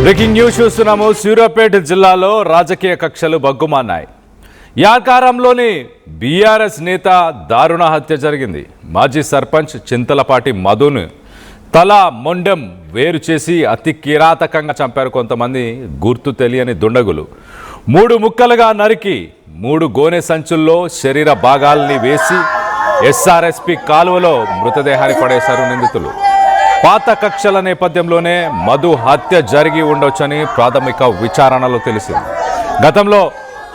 Breaking news చూస్తున్నాము. సూర్యాపేట జిల్లాలో రాజకీయ కక్షలు బగ్గుమన్నాయి. యాకారంలోని బీఆర్ఎస్ నేత దారుణ హత్య జరిగింది. మాజీ సర్పంచ్ చింతలపాటి మధును తల మొండెం వేరు చేసి అతి కిరాతకంగా చంపారు కొంతమంది గుర్తు తెలియని దుండగులు. 3 ముక్కలుగా నరికి 3 గోనె సంచుల్లో శరీర భాగాల్ని వేసి ఎస్ఆర్ఎస్పి కాలువలో మృతదేహాన్ని పడేశారు నిందితులు. పాత కక్షల నేపథ్యంలోనే మధు హత్య జరిగి ఉండొచ్చని ప్రాథమిక విచారణలో తెలిసింది. గతంలో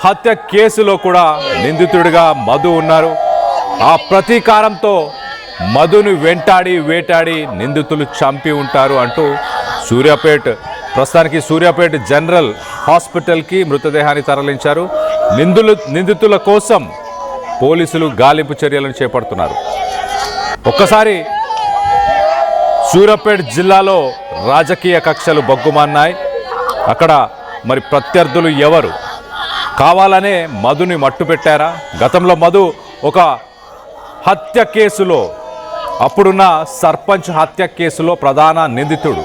హత్య కేసులో కూడా నిందితుడిగా మధు ఉన్నారు. ఆ ప్రతీకారంతో మధును వేటాడి నిందితులు చంపి ఉంటారు అంటూ ప్రస్తుతానికి సూర్యాపేట జనరల్ హాస్పిటల్కి మృతదేహాన్ని తరలించారు. నిందితుల కోసం పోలీసులు గాలింపు చర్యలను చేపడుతున్నారు. ఒక్కసారి సూర్యాపేట జిల్లాలో రాజకీయ కక్షలు బగ్గుమన్నాయి. అక్కడ మరి ప్రత్యర్థులు ఎవరు? కావాలనే మధుని మట్టుపెట్టారా? గతంలో మధు ఒక హత్య కేసులో, అప్పుడున్న సర్పంచ్ హత్య కేసులో ప్రధాన నిందితుడు.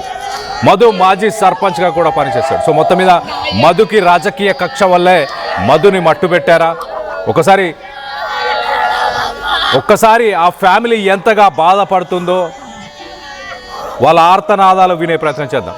మధు మాజీ సర్పంచ్గా కూడా పనిచేశాడు. సో మొత్తం మీద మధుకి రాజకీయ కక్ష వల్లే మధుని మట్టుపెట్టారా? ఒక్కసారి ఆ ఫ్యామిలీ ఎంతగా బాధపడుతుందో వాళ్ళ ఆర్తనాదాలు వినే ప్రయత్నం చేద్దాం.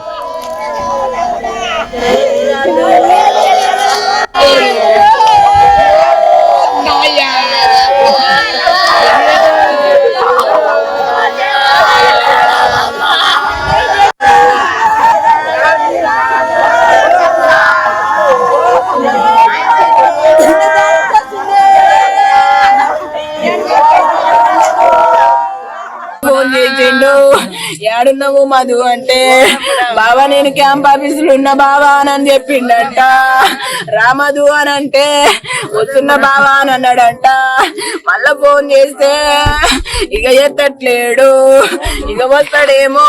ఏడున్నావు మధు అంటే, బాబా నేను క్యాంప్ ఆఫీసులు ఉన్న బాబా అని చెప్పిండట. రామధు అని అంటే వస్తున్న బాబా అని అన్నాడంట. మళ్ళా ఫోన్ చేస్తే ఇక ఎత్తట్లేడు, ఇక వస్తాడేమో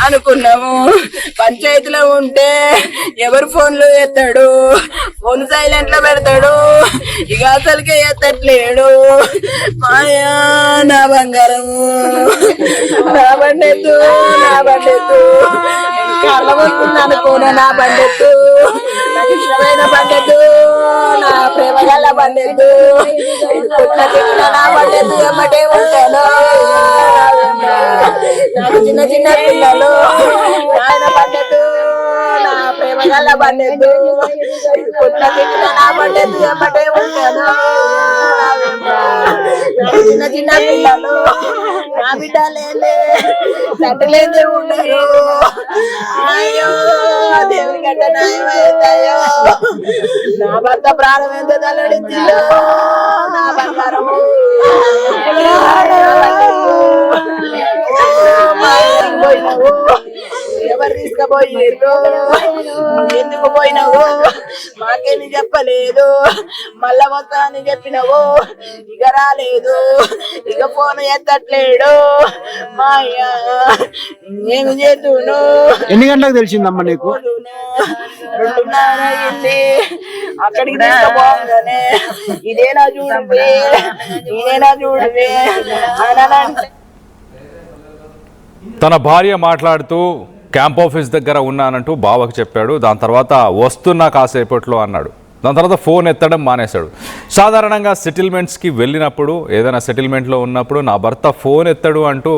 అనుకున్నాము. పంచాయతీలో ఉంటే ఎవరు ఫోన్లు ఎత్తాడు, ఫోన్ సైలెంట్ లో పెడతాడు, ఇక అసలుకే ఎత్తట్లేడు. మాయా నా బంగారము, నా బండెత్తు, నా బండెత్తు కళ్ళ వస్తుంది అనుకోను, నా బండెత్తు, నాకు ఇష్టమైన బండెత్తు, నా ప్రేమ గల బండెత్తు, నా బండెత్తు ఎమ్మటే ఉంటాను. నాకు చిన్న చిన్న పిల్లలు, ఆయన బండెత్తు, నా ప్రేమ గల బండెత్తు, నా బండెత్తు ఎమ్మటే ఉంటాను. చిన్న చిన్న పిల్లలు, నా బిడ్డలేందే తండ్రులేందే ఉండరు. అయ్యో దేవుని గడ్డ నాయమయ్యో, నా భర్త ప్రాణం ఎంత తల్లడించిందో, నా బంగారము పోయినావు, ఎవరు తీసుకుపోయారు, ఎందుకు పోయినావు, మాకేమి చెప్పలేదు, మళ్ళా వస్తా అని చెప్పినావు, ఇక రాలేదు, ఇక ఫోన్ ఎత్తట్లేడు. మా అయ్యా ఏమి చేతును. ఎన్ని గంటలకు తెలిసిందమ్మా నీకు? 2:30 అయింది. అక్కడికి తీసుకుపోగానే ఇదేనా చూడవే, ఇదేనా చూడవే అనంటే తన భార్య మాట్లాడుతూ క్యాంప్ ఆఫీస్ దగ్గర ఉన్నానంటూ బావకు చెప్పాడు. దాని తర్వాత వస్తున్నా కాసేపట్లో అన్నాడు. దాని తర్వాత ఫోన్ ఎత్తడం మానేశాడు. సాధారణంగా సెటిల్మెంట్స్కి వెళ్ళినప్పుడు, ఏదైనా సెటిల్మెంట్లో ఉన్నప్పుడు నా భర్త ఫోన్ ఎత్తడు అంటూ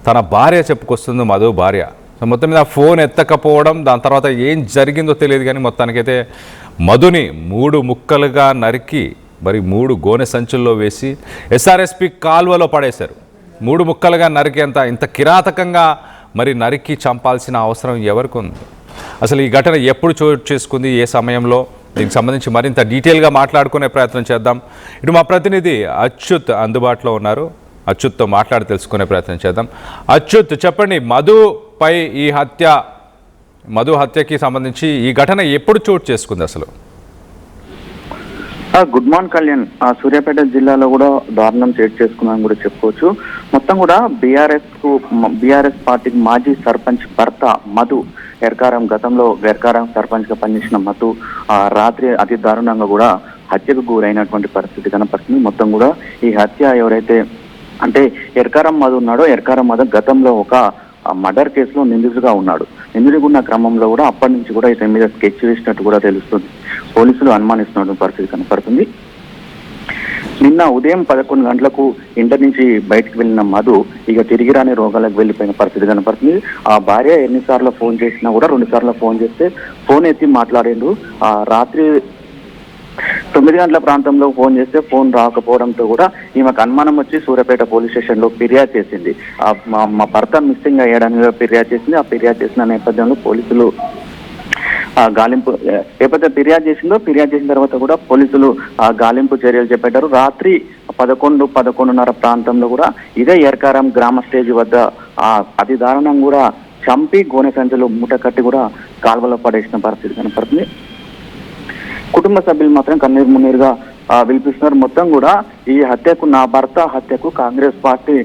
తన భార్య చెప్పుకొస్తుంది, మధు భార్య. సో మొత్తం మీద ఫోన్ ఎత్తకపోవడం, దాని తర్వాత ఏం జరిగిందో తెలియదు కానీ మొత్తానికైతే మధుని 3 ముక్కలుగా నరికి మరి 3 గోనె సంచుల్లో వేసి ఎస్ఆర్ఎస్పి కాల్వలో పడేశారు. 3 ముక్కలుగా నరికేంత ఇంత కిరాతకంగా మరి నరికి చంపాల్సిన అవసరం ఎవరికి ఉంది? అసలు ఈ ఘటన ఎప్పుడు చోటు చేసుకుంది, ఏ సమయంలో? దీనికి సంబంధించి మరింత డీటెయిల్గా మాట్లాడుకునే ప్రయత్నం చేద్దాం. ఇటు మా ప్రతినిధి అచ్యుత్ అందుబాటులో ఉన్నారు. అచ్యుత్తో మాట్లాడి తెలుసుకునే ప్రయత్నం చేద్దాం. అచ్యుత్, చెప్పండి, మధు హత్యకి సంబంధించి ఈ ఘటన ఎప్పుడు చోటు చేసుకుంది అసలు? Good morning Kalyan. సూర్యాపేట జిల్లాలో కూడా దారుణం చోటు చేసుకున్నామని కూడా చెప్పుకోవచ్చు. మొత్తం కూడా బీఆర్ఎస్ పార్టీకి మాజీ సర్పంచ్ భర్త మధు గతంలో ఎర్కారం సర్పంచ్ గా పనిచేసిన మధు రాత్రి అతి దారుణంగా కూడా హత్యకు గురైనటువంటి పరిస్థితి కనపడుతుంది. మొత్తం కూడా ఈ హత్య ఎవరైతే అంటే ఎర్కారం మధు ఉన్నాడో, ఎర్కారం మధు గతంలో ఒక మర్డర్ కేసులో నిందితుడిగా ఉన్నాడు. నిందితుడిగా ఉన్న క్రమంలో కూడా అప్పటి నుంచి కూడా ఇతని మీద స్కెచ్ వేసినట్టు కూడా తెలుస్తుంది. పోలీసులు అనుమానిస్తున్న పరిస్థితి కనపడుతుంది. నిన్న ఉదయం 11 గంటలకు ఇంటి నుంచి బయటకు వెళ్ళిన మధు ఇక తిరిగి రాని రోగాలకు వెళ్ళిపోయిన పరిస్థితి కనపడుతుంది. ఆ భార్య ఎన్నిసార్లు ఫోన్ చేసినా కూడా 2 సార్లు ఫోన్ చేస్తే ఫోన్ ఎత్తి మాట్లాడిండు. ఆ రాత్రి 9 గంటల ప్రాంతంలో ఫోన్ చేస్తే ఫోన్ రాకపోవడంతో కూడా ఈమెకు అనుమానం వచ్చి సూర్యాపేట పోలీస్ స్టేషన్ లో ఫిర్యాదు చేసింది. మా భర్త మిస్సింగ్ అయ్యాడని ఫిర్యాదు చేసింది. ఆ ఫిర్యాదు చేసిన నేపథ్యంలో పోలీసులు గాలింపు ఎప్పుడైతే ఫిర్యాదు చేసిన తర్వాత కూడా పోలీసులు గాలింపు చర్యలు చేపట్టారు. రాత్రి 11:30 ప్రాంతంలో కూడా ఇదే ఎర్కారం గ్రామ స్టేజ్ వద్ద అతి దారుణం కూడా చంపి గోనె సంచులు మూట కట్టి కూడా కాల్వలో పడేసిన పరిస్థితి కనపడుతుంది. కుటుంబ సభ్యులు మాత్రం కన్నీరు మున్నీరుగా విలిపిస్తున్నారు. మొత్తం కూడా ఈ హత్యకు, నా భర్త హత్యకు కాంగ్రెస్ పార్టీ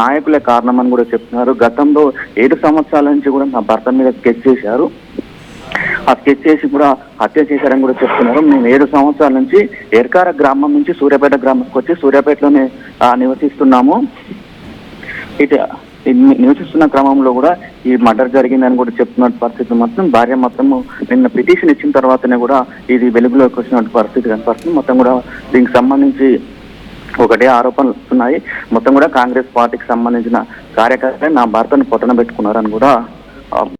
నాయకులే కారణమని కూడా చెప్తున్నారు. గతంలో 7 సంవత్సరాల నుంచి కూడా నా భర్త మీద స్కెచ్ చేశారు. ఆ స్కెచ్ చేసి కూడా హత్య చేశారని కూడా చెప్తున్నారు. మేము 7 సంవత్సరాల నుంచి ఎర్కార గ్రామం నుంచి సూర్యాపేట గ్రామంకి వచ్చి సూర్యాపేటలోనే నివసిస్తున్నాము. ఇటు నివసిస్తున్న క్రమంలో కూడా ఈ మర్డర్ జరిగిందని కూడా చెప్తున్న పరిస్థితి మొత్తం భార్య మొత్తం నిన్న పిటిషన్ ఇచ్చిన తర్వాతనే కూడా ఇది వెలుగులోకి వచ్చిన పరిస్థితి కనపడుతుంది. మొత్తం కూడా దీనికి సంబంధించి ఒకటే ఆరోపణలు వస్తున్నాయి. మొత్తం కూడా కాంగ్రెస్ పార్టీకి సంబంధించిన కార్యకర్తలే నా భర్తను పొట్టన పెట్టుకున్నారని కూడా